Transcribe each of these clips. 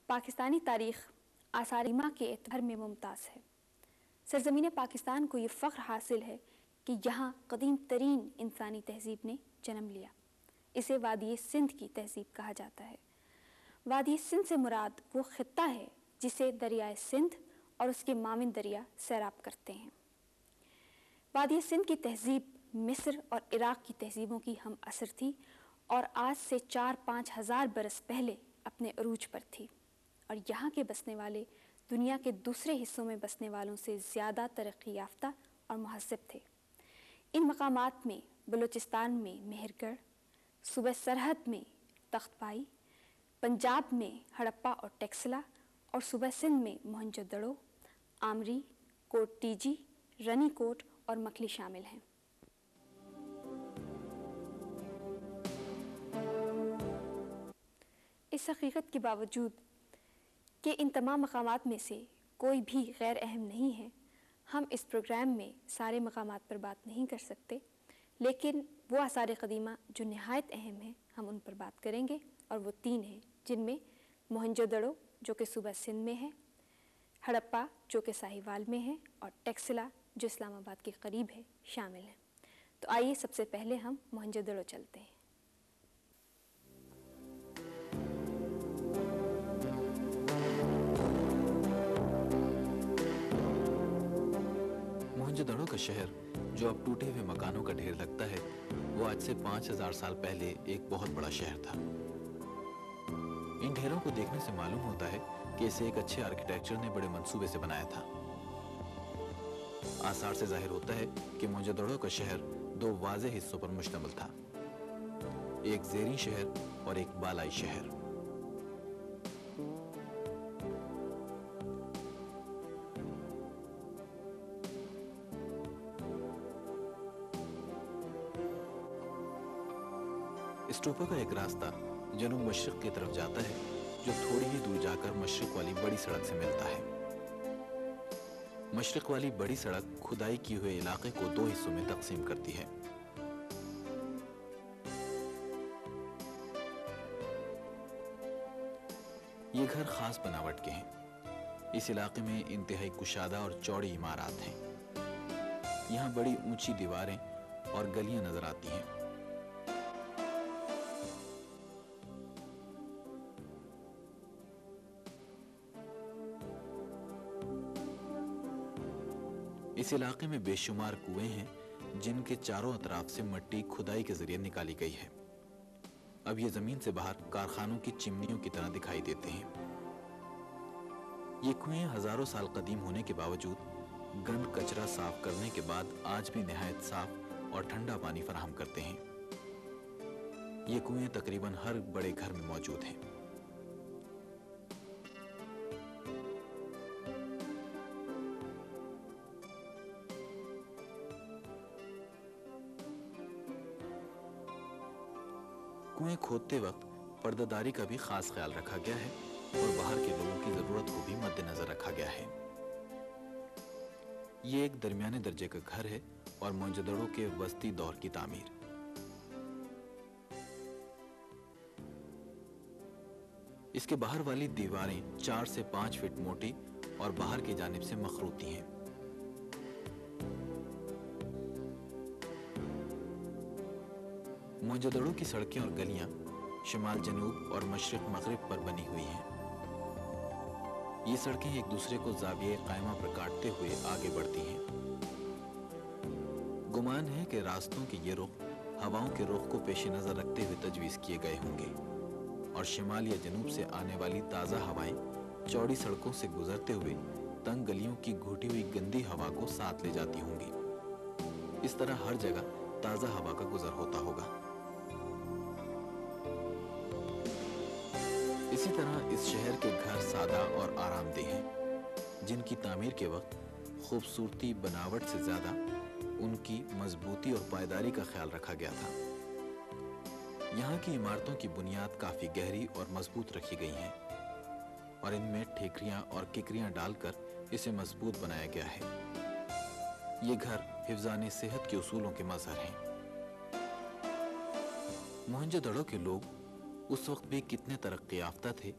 पाकिस्तानी तारीख आसारिमा के एतबार में मुमताज़ है। सरज़मीन पाकिस्तान को ये फ़ख्र हासिल है कि यहाँ कदीम तरीन इंसानी तहज़ीब ने जन्म लिया। इसे वादी सिंध की तहज़ीब कहा जाता है। वादी सिंध से मुराद वो ख़ित्ता है जिसे दरियाए सिंध और उसके माविन दरिया सैराब करते हैं। वादी सिंध की तहज़ीब मिस्र और इराक़ की तहज़ीबों की हम असर थी और आज से 4-5 हज़ार बरस पहले अपने अरूज पर थी, और यहाँ के बसने वाले दुनिया के दूसरे हिस्सों में बसने वालों से ज़्यादा तरक्की याफ्ता और मुहज़्ज़ब थे। इन मकामात में बलूचिस्तान में मेहरगढ़, सूबे सरहद में तख्तपाई, पंजाब में हड़प्पा और टेक्सला, और सूबे सिंध में मोहनजोदड़ो, आमरी, कोट टीजी, रनीकोट और मखली शामिल हैं। इस हकीकत के बावजूद कि इन तमाम मकामात में से कोई भी गैर अहम नहीं है, हम इस प्रोग्राम में सारे मकामात पर बात नहीं कर सकते, लेकिन वो आसार क़दीमा जो नहायत अहम हैं हम उन पर बात करेंगे, और वो 3 हैं जिनमें मोहनजोदड़ो जो कि सूबा सिंध में है, हड़प्पा जो कि साहिवाल में है, और टेक्सला जो इस्लामाबाद के करीब है शामिल हैं। तो आइए सबसे पहले हम मोहनजोदड़ो चलते हैं। मोहनजोदड़ो का शहर, जो अब टूटे हुए मकानों का ढेर लगता है, वो आज से 5000 साल पहले एक बहुत बड़ा शहर था। इन ढेरों को देखने से मालूम होता है कि इसे एक अच्छे आर्किटेक्चर ने बड़े मंसूबे से बनाया था। आसार से जाहिर होता है कि मोहनजोदड़ो का शहर 2 वाज़ेह हिस्सों पर मुश्तमिल था, एक ज़ेरी शहर और एक बालाई शहर। स्टूपा का एक रास्ता जनूब मशरिक की तरफ जाता है, जो थोड़ी ही दूर जाकर मशरिक वाली बड़ी सड़क से मिलता है। मशरिक वाली बड़ी सड़क खुदाई किए हुए इलाके को 2 हिस्सों में तकसीम करती है। ये घर खास बनावट के हैं। इस इलाके में इंतहाई कुशादा और चौड़ी इमारत हैं। यहाँ बड़ी ऊंची दीवारें और गलियां नजर आती हैं। इस इलाके में बेशुमार कुएं हैं, जिनके चारों अतराफ से मिट्टी खुदाई के जरिए निकाली गई है। अब ये जमीन से बाहर कारखानों की चिमनियों की तरह दिखाई देते हैं। ये कुएं हजारों साल कदीम होने के बावजूद गंद कचरा साफ करने के बाद आज भी निहायत साफ और ठंडा पानी फराहम करते हैं। ये कुएं तकरीबन हर बड़े घर में मौजूद हैं। कुएं खोदते वक्त पर्दादारी का भी खास ख्याल रखा गया है और बाहर के लोगों की जरूरत को भी मद्देनजर रखा गया है। ये एक दरमियाने दर्जे का घर है और मोहनजोदड़ो के वस्ती दौर की तामीर। इसके बाहर वाली दीवारें 4 से 5 फीट मोटी और बाहर की जानिब से मखरूती हैं। मोहनजोदड़ो की सड़कें और गलियां शिमाल जनूब और मशरिक मगरिब पर बनी हुई हैं। ये सड़कें एक दूसरे को ज़ाविये कायमा पर काटते हुए आगे बढ़ती हैं। गुमान है कि रास्तों के ये रुख हवाओं के रुख को पेश नज़र रखते हुए तजवीज़ किए गए होंगे, और शिमाल या जनूब से आने वाली ताज़ा हवाएं चौड़ी सड़कों से गुजरते हुए तंग गलियों की घुटी हुई गंदी हवा को साथ ले जाती होंगी। इस तरह हर जगह ताज़ा हवा का गुजर होता होगा। इसी तरह इस शहर के घर सादा और आरामदेह हैं, जिनकी तामीर के वक्त खूबसूरती बनावट से ज्यादा उनकी मजबूती और पायदारी का ख्याल रखा गया था। यहाँ की इमारतों की बुनियाद काफी गहरी और मजबूत रखी गई हैं, और इनमें ठेकरियां और किकरियां डालकर इसे मजबूत बनाया गया है। ये घर हिफ्ज़ाने सेहत के उसूलों के मज़हर हैं। मोहनजोदड़ो के लोग उस वक्त भी कितने तरक्की याफ्ता थे,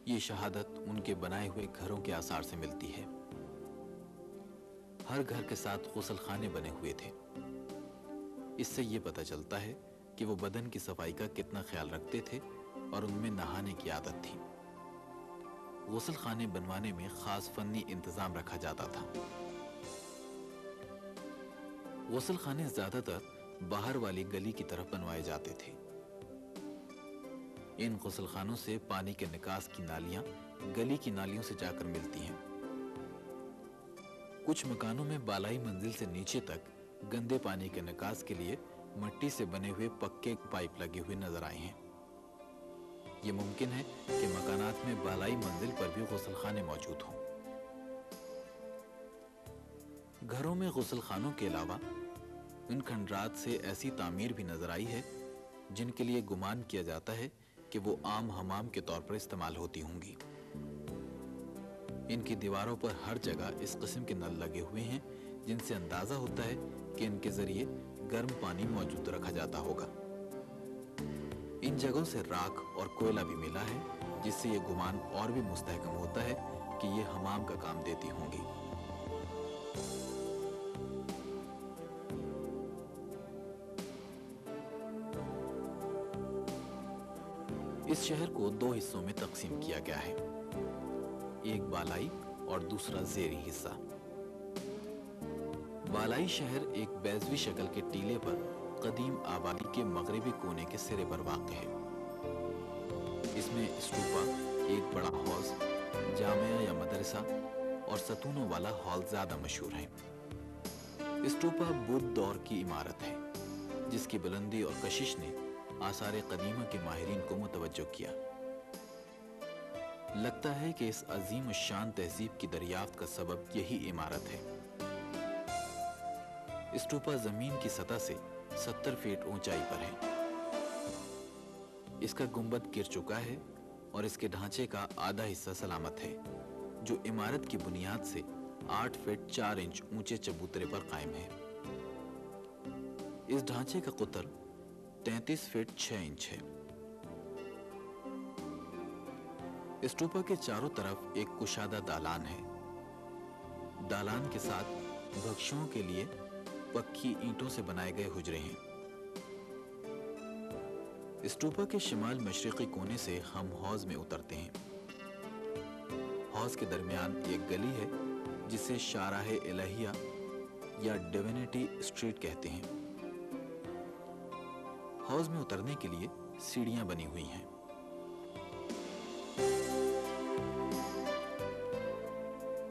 ये शहादत उनके बनाए हुए घरों के आसार से मिलती है। हर घर के साथ गुस्ल खाने बने हुए थे। इससे ये पता चलता है कि वो बदन की सफाई का कितना ख्याल रखते थे और उनमें नहाने की आदत थी। गुस्ल खाने बनवाने में खास फन्नी इंतजाम रखा जाता था। गुस्ल खाने ज्यादातर बाहर वाली गली की तरफ बनवाए जाते थे। इन गुस्ल खानों से पानी के निकास की नालियां गली की नालियों से जाकर मिलती हैं। कुछ मकानों में बालाई मंजिल से नीचे तक गंदे पानी के निकास के लिए मिट्टी से बने हुए पक्के पाइप लगे हुए नजर आए हैं। ये मुमकिन है कि मकानात में बालाई मंजिल पर भी गुस्ल खाने मौजूद हों। घरों में गुस्ल खानों के अलावा इन खंडरात से ऐसी तामीर भी नजर आई है जिनके लिए गुमान किया जाता है कि वो आम हमाम के तौर पर इस्तेमाल होती होंगी। इनकी दीवारों पर हर जगह इस किस्म के नल लगे हुए हैं जिनसे अंदाजा होता है कि इनके जरिए गर्म पानी मौजूद रखा जाता होगा। इन जगहों से राख और कोयला भी मिला है, जिससे ये गुमान और भी मुस्तहकम होता है कि ये हमाम का काम देती होंगी। इस शहर को दो हिस्सों में तकसीम किया गया है, एक बालाई और दूसरा ज़ेरी हिस्सा। बालाई शहर एक बैजवी शक्ल के टीले पर कदीम आबादी के मगरबी कोने के सिरे पर वाक़ है। इसमें स्टूपा, एक बड़ा हौज, जामिया या मदरसा और सतूनों वाला हॉल ज्यादा मशहूर है। स्टूपा बुद्ध दौर की इमारत है जिसकी बुलंदी और कशिश ने आसारे कदीमा के माहिरीन को मुतवज्जो किया। लगता है कि इस अजीम शान तहजीब की दरियाफ्त का सबब यही इमारत है। स्टूपा जमीन की सतह से 70 फीट ऊंचाई पर है। इसका गुंबद गिर चुका है और इसके ढांचे का आधा हिस्सा सलामत है, जो इमारत की बुनियाद से 8 फीट 4 इंच ऊंचे चबूतरे पर कायम है। इस ढांचे का कुतर 33 फीट 6 इंच है। स्टूपा के चारों तरफ एक कुशादा दालान है। दालान के साथ भक्षुओं के लिए पक्की ईंटों से बनाए गए हुजरे हैं। स्टूपा के शिमाल मशरिकी कोने से हम हौज में उतरते हैं। हौज के दरमियान एक गली है जिसे शाराह इलाहिया या डिविनिटी स्ट्रीट कहते हैं। हौज में उतरने के लिए सीढ़ियां बनी हुई हैं।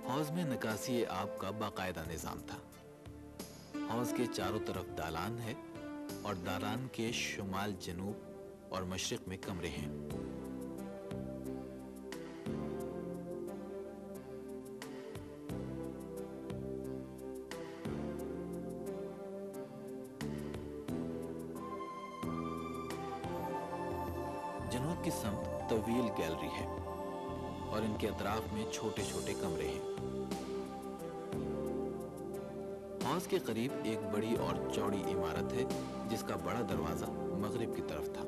हौज में निकासी आब का बाकायदा निजाम था। हौज के चारों तरफ दालान है और दालान के शुमाल, जनूब और मशरिक में कमरे हैं। जनूब की समत तवील गैलरी है और इनके अतराफ में छोटे छोटे कमरे हैं। हौज के करीब एक बड़ी और चौड़ी इमारत है जिसका बड़ा दरवाजा मगरिब की तरफ था।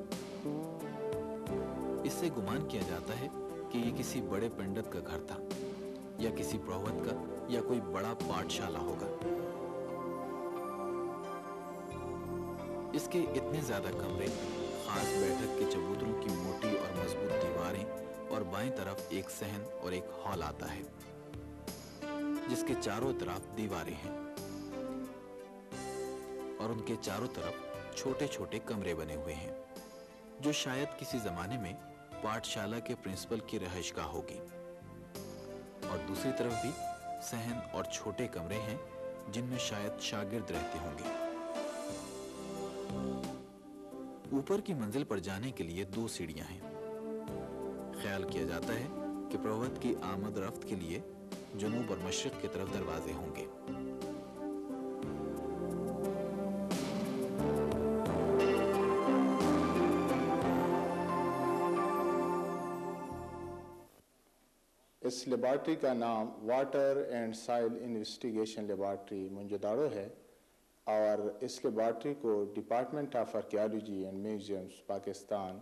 इससे गुमान किया जाता है कि ये किसी बड़े पंडित का घर था या किसी पुरोहित का या कोई बड़ा पाठशाला होगा। इसके इतने ज्यादा कमरे, खास बैठक के चबूतरों की मोटी और मजबूत दीवारें और बाएं तरफ एक सहन और एक हॉल आता है जिसके चारों तरफ दीवारें हैं और उनके चारों तरफ छोटे छोटे कमरे बने हुए हैं जो शायद किसी जमाने में पाठशाला के प्रिंसिपल की रहायशगाह होगी। और दूसरी तरफ भी सहन और छोटे कमरे हैं जिनमें शायद शागिर्द रहते होंगे। ऊपर की मंजिल पर जाने के लिए 2 सीढ़ियां हैं। ख्याल किया जाता है कि पुरोहित की आमद रफ्त के लिए जनूब और मशरिक की तरफ दरवाजे होंगे। इस लेबॉर्ट्री का नाम water and soil investigation laboratory Moenjodaro है और इस लेबॉर्ट्री को department of archaeology and museums Pakistan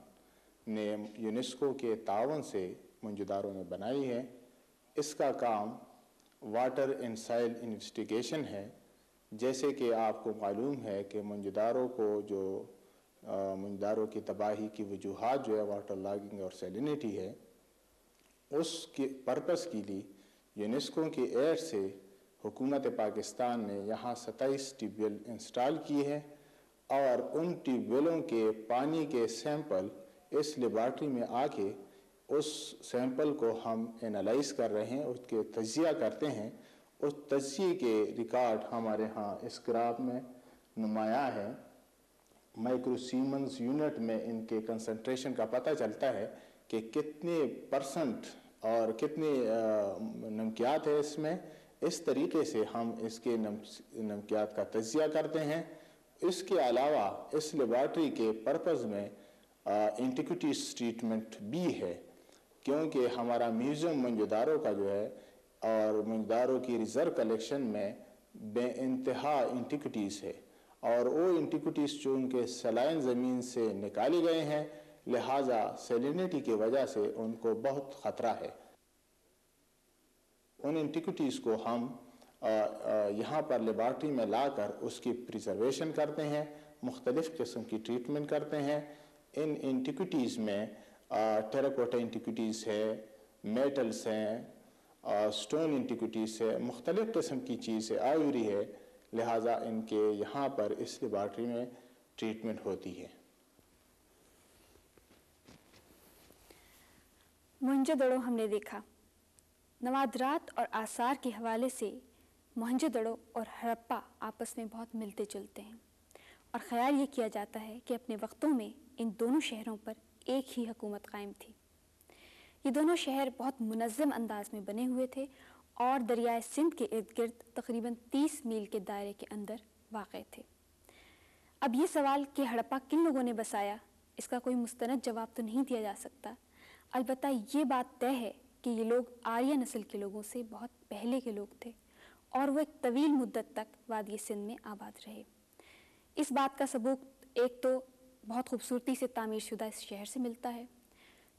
ने यूनेस्को के तावन से منجداروں نے بنائی ہے. اس کا کام واٹر اینڈ سائل انویسٹیگیشن ہے. جیسے کہ آپ کو معلوم ہے کہ منجداروں کی تباہی کی وجوہات جو ہے واٹر لاگنگ اور سیلینٹی ہے، اس کے پرپس کے لیے یونیسکو کی ایڈ سے حکومت پاکستان نے یہاں 27 ٹیوب ویل انسٹال کی ہے، اور ان ٹیوب ویلوں کے پانی کے سیمپل اس لیبارٹری میں آ کے اس سیمپل کو ہم انالائز کر رہے ہیں، اس کے تجزیہ کرتے ہیں. اس تجزیے کے ریکارڈ ہمارے ہاں اس گراف میں نمایاں ہے. مائکرو سیمنز یونٹ میں ان کے کنسنٹریشن کا پتہ چلتا ہے کہ کتنے پرسنٹ اور کتنے نمکیات ہے اس میں. اس طریقے سے ہم اس کے نمکیات کا تجزیہ کرتے ہیں. اس کے علاوہ اس لیبارٹری کے پرپز میں انٹیکوٹیز ٹریٹمنٹ بھی ہے، کیونکہ ہمارا میوزیم منجداروں کا جو ہے اور منجداروں کی ریزرو کلیکشن میں بے انتہا انٹیکوٹیز ہے، اور وہ انٹیکوٹیز چونکہ سلائن زمین سے نکالے گئے ہیں، لہٰذا سیلینٹی کی وجہ سے ان کو بہت خطرہ ہے. ان انٹیکوٹیز کو ہم یہاں پر لیبارٹری میں لا کر اس کی پریزرویشن کرتے ہیں، مختلف قسم کی ٹریٹمنٹ کرتے ہیں. ان انٹیکوٹیز میں ٹیراکوٹا انٹیکوٹیز ہے، میٹلز ہیں، سٹون انٹیکوٹیز ہے، مختلف قسم کی چیز ہے، آئیوری ہے. لہٰذا ان کے یہاں پر اس لیبارٹری میں ٹریٹمنٹ ہوتی ہے. موہنجو دڑو ہم نے دیکھا. نوادرات اور آثار کے حوالے سے موہنجو دڑو اور ہڑپا آپس میں بہت ملتے جلتے ہیں، اور خیال یہ کیا جاتا ہے کہ اپنے وقتوں میں ان دونوں شہروں پر ایک ہی حکومت قائم تھی. یہ دونوں شہر بہت منظم انداز میں بنے ہوئے تھے اور دریائے سندھ کے ارد گرد تقریباً 30 میل کے دائرے کے اندر واقع تھے. اب یہ سوال کہ ہڑپا کن لوگوں نے بسایا، اس کا کوئی مستند جواب تو نہیں دیا جا سکتا. البتہ یہ بات طے ہے کہ یہ لوگ آریہ نسل کے لوگوں سے بہت پہلے کے لوگ تھے، اور وہ ایک طویل مدت تک وادی سندھ میں آباد رہے. اس بات کا ثبوت ایک تو بہت خوبصورتی سے تعمیر شدہ اس شہر سے ملتا ہے،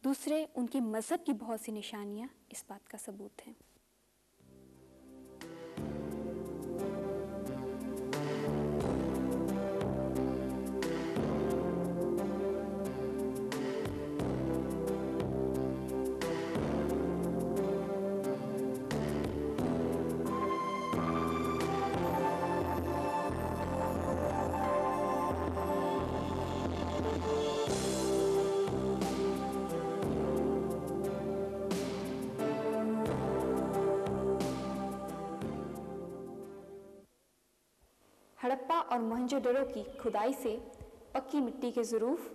دوسرے ان کے مذہب کی بہت سی نشانیاں اس بات کا ثبوت ہیں. ہڑپا اور موہنجو دڑو کی کھدائی سے پکی مٹی کے ظروف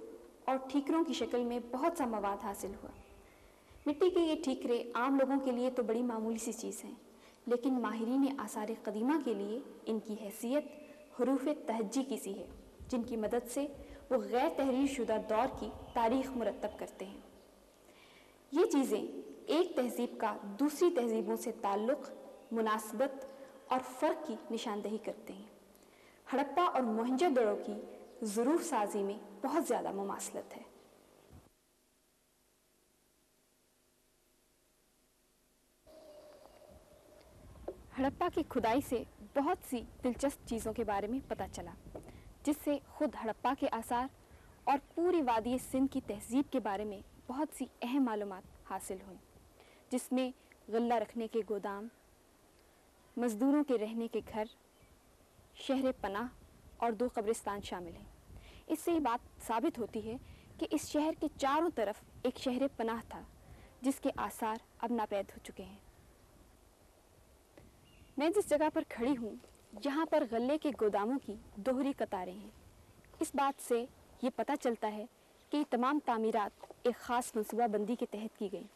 اور ٹھیکروں کی شکل میں بہت سا مواد حاصل ہوا. مٹی کے یہ ٹھیکرے عام لوگوں کے لیے تو بڑی معمولی سی چیز ہیں، لیکن ماہرین آثار قدیمہ کے لیے ان کی حیثیت حروف تہجی کی سی ہے، جن کی مدد سے وہ غیر تحریر شدہ دور کی تاریخ مرتب کرتے ہیں. یہ چیزیں ایک تہذیب کا دوسری تہذیبوں سے تعلق، مناسبت اور فرق کی نشاندہی کرتے ہیں. ہڑپا اور موہنجو دڑو کی ظروف سازی میں بہت زیادہ مماثلت ہے. ہڑپا کی کھدائی سے بہت سی دلچسپ چیزوں کے بارے میں پتہ چلا، جس سے خود ہڑپا کے آثار اور پوری وادی سندھ کی تہذیب کے بارے میں بہت سی اہم معلومات حاصل ہوئیں، جس میں غلہ رکھنے کے گودام، مزدوروں کے رہنے کے گھر، شہر پناہ اور 2 قبرستان شامل ہیں. اس سے یہ بات ثابت ہوتی ہے کہ اس شہر کے چاروں طرف ایک شہر پناہ تھا، جس کے آثار اب ناپید ہو چکے ہیں. میں جس جگہ پر کھڑی ہوں، یہاں پر غلے کے گوداموں کی دوہری قطاریں ہیں. اس بات سے یہ پتہ چلتا ہے کہ یہ تمام تعمیرات ایک خاص منصوبہ بندی کے تحت کی گئیں،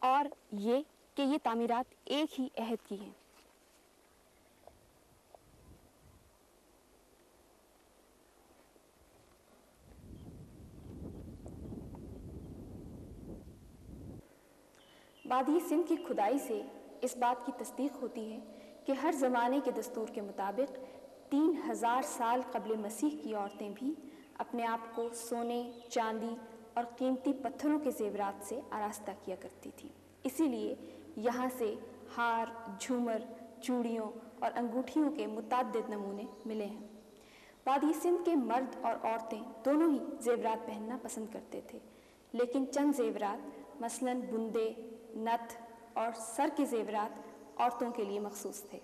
اور یہ کہ یہ تعمیرات ایک ہی عہد کی ہیں. وادی سندھ کی کھدائی سے اس بات کی تصدیق ہوتی ہے کہ ہر زمانے کے دستور کے مطابق 3000 سال قبل مسیح کی عورتیں بھی اپنے آپ کو سونے، چاندی اور قیمتی پتھروں کے زیورات سے آراستہ کیا کرتی تھی۔ اسی لیے یہاں سے ہار، جھومر، چوڑیوں اور انگوٹھیوں کے متعدد نمونے ملے ہیں۔ وادی سندھ کے مرد اور عورتیں دونوں ہی زیورات پہننا پسند کرتے تھے، لیکن چند زیورات مثلاً بندے، نتھ اور سر کے زیورات عورتوں کے لیے مخصوص تھے۔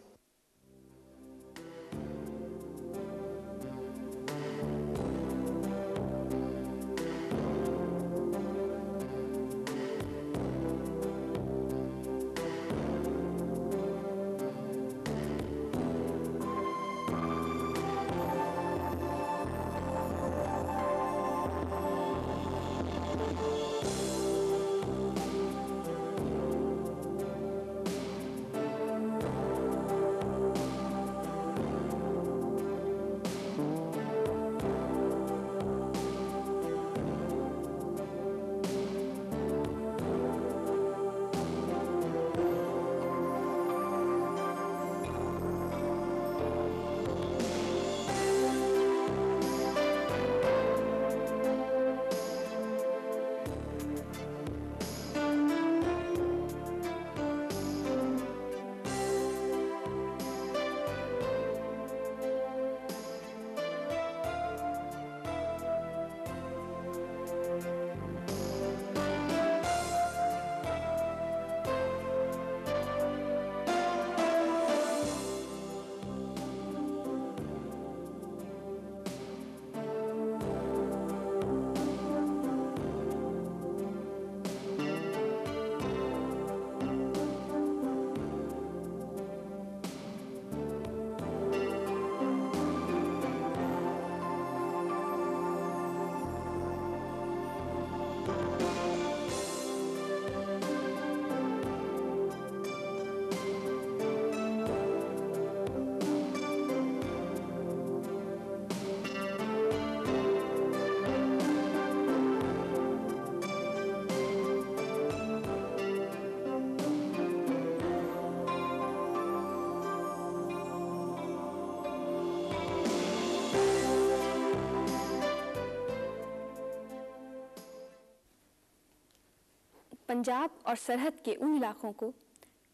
پنجاب اور سرحد کے ان علاقوں کو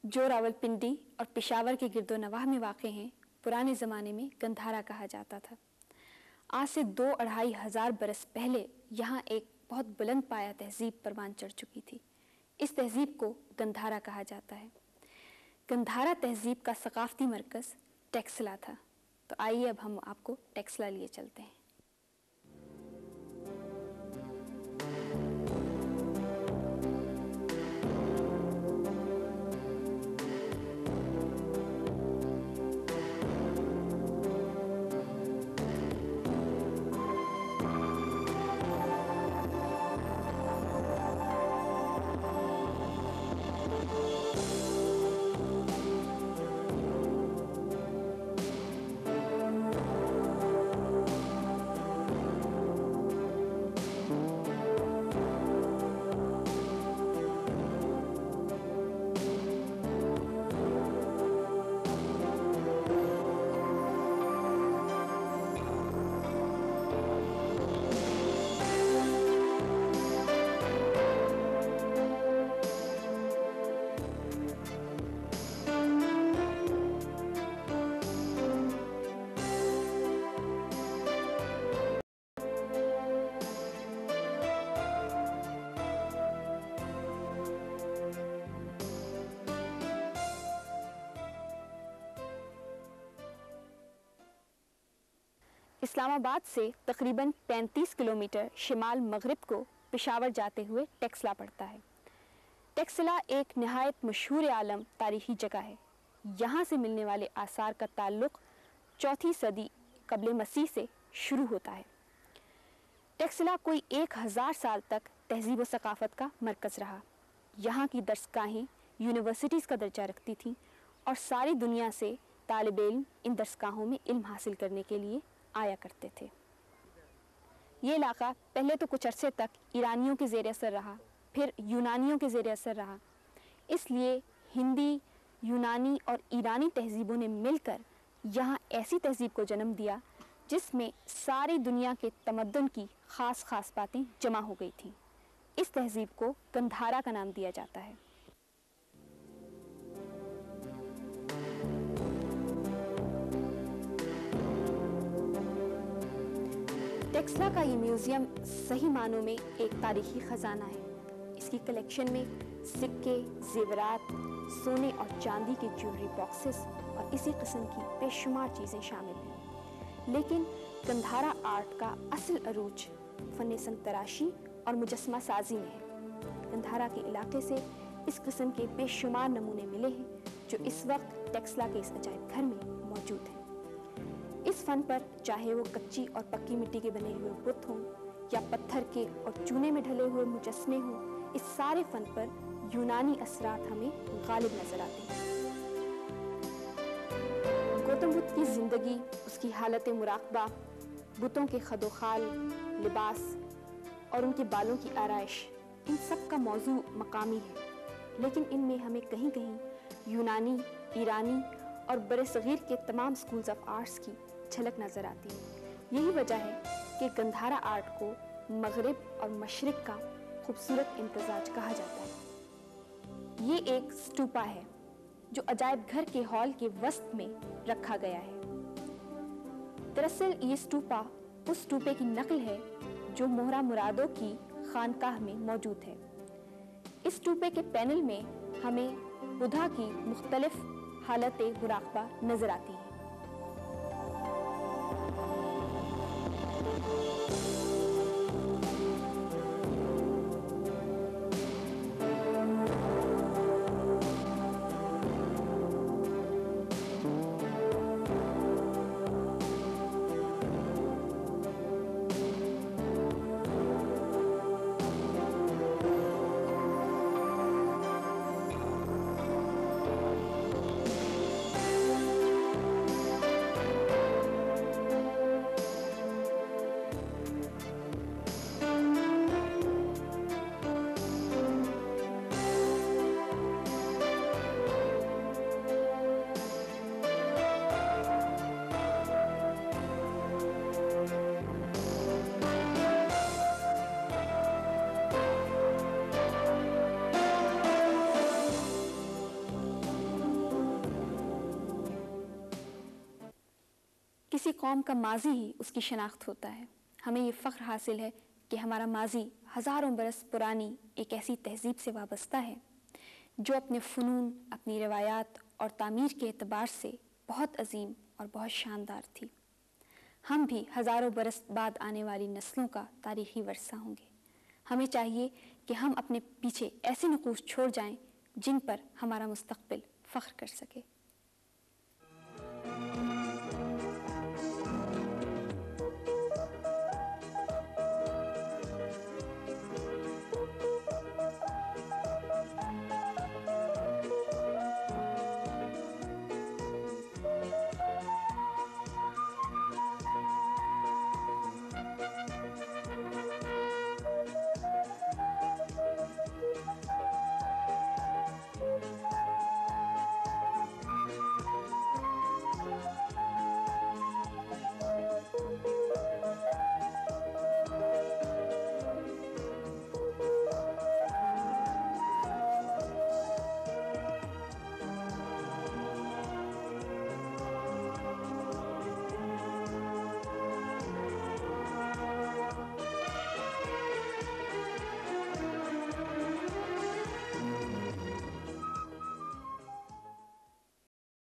جو راولپنڈی اور پشاور کے گرد و نواح میں واقع ہیں پرانے زمانے میں گندھارا کہا جاتا تھا۔ آج سے 2-2.5 ہزار برس پہلے یہاں ایک بہت بلند پایا تہذیب پروان چڑھ چکی تھی۔ اس تہذیب کو گندھارا کہا جاتا ہے۔ گندھارا تہذیب کا ثقافتی مرکز ٹیکسلا تھا۔ تو آئیے اب ہم آپ کو ٹیکسلا لیے چلتے ہیں۔ اسلام آباد سے تقریباً 35 کلومیٹر شمال مغرب کو پشاور جاتے ہوئے ٹیکسلا پڑتا ہے۔ ٹیکسلا ایک نہایت مشہور عالم تاریخی جگہ ہے۔ یہاں سے ملنے والے آثار کا تعلق 4 صدی قبل مسیح سے شروع ہوتا ہے۔ ٹیکسلا کوئی 1000 سال تک تہذیب و ثقافت کا مرکز رہا۔ یہاں کی درسگاہیں یونیورسٹیز کا درجہ رکھتی تھیں اور ساری دنیا سے طالب علم ان درسگاہوں میں علم حاصل کرنے کے لیے آیا کرتے تھے۔ یہ علاقہ پہلے تو کچھ عرصے تک ایرانیوں کے زیر اثر رہا، پھر یونانیوں کے زیر اثر رہا۔ اس لیے ہندی، یونانی اور ایرانی تہذیبوں نے مل کر یہاں ایسی تہذیب کو جنم دیا جس میں ساری دنیا کے تمدن کی خاص باتیں جمع ہو گئی تھیں۔ इस तहजीब को गंधारा का नाम दिया जाता है। टेक्सला का ये म्यूजियम सही मानों में एक तारीखी खजाना है। इसकी कलेक्शन में सिक्के, जेवरात, सोने और चांदी के ज्वेलरी बॉक्सेस और इसी किस्म की बेशुमार चीज़ें शामिल हैं। लेकिन गंधारा आर्ट का असल अरूज फन संतराशी और मुजस्मा साजी में है। गंधारा के इलाके से इस किस्म के बेशुमार नमूने मिले हैं जो इस वक्त टेक्सला के इस अजायब घर में मौजूद हैं। इस फन पर चाहे वो कच्ची और पक्की मिट्टी के बने हुए बुत हों या पत्थर के और चूने में ढले हुए मुजस्मे हों, इस सारे फन पर यूनानी असरात हमें गालिब नजर आते हैं। गौतम बुद्ध की जिंदगी, उसकी हालत मुराकबा, बुतों के खदोखाल, लिबास और उनके बालों की आराइश, इन सब का मौजू मकामी है, लेकिन इनमें हमें कहीं कहीं यूनानी, ईरानी और बरसगीर के तमाम स्कूल्स ऑफ आर्ट्स की झलक नजर आती है। यही वजह है कि गंधारा आर्ट को मगरिब और मशरिक का खूबसूरत इम्तजाज कहा जाता है। ये एक स्टूपा है जो अजायब घर के हॉल के वस्त में रखा गया है। दरअसल ये स्टूपा उस स्टूपे की नकल है जो मोहरा मुरादो की खानकाह में मौजूद है। इस स्टूपे के पैनल में हमें बुधा की मुख्तलिफ हालतें मुराकबा नजर आती हैं। किसी कौम का माजी ही उसकी शनाख्त होता है। हमें ये फ़ख्र हासिल है कि हमारा माजी हज़ारों बरस पुरानी एक ऐसी तहजीब से वाबस्ता है जो अपने फ़नून, अपनी रवायात और तामीर के एतबार से बहुत अजीम और बहुत शानदार थी। हम भी हज़ारों बरस बाद आने वाली नस्लों का तारीख़ी वर्सा होंगे। हमें चाहिए कि हम अपने पीछे ऐसे नकूश छोड़ जाएं जिन पर हमारा मुस्तक़बिल फ़ख्र कर सके।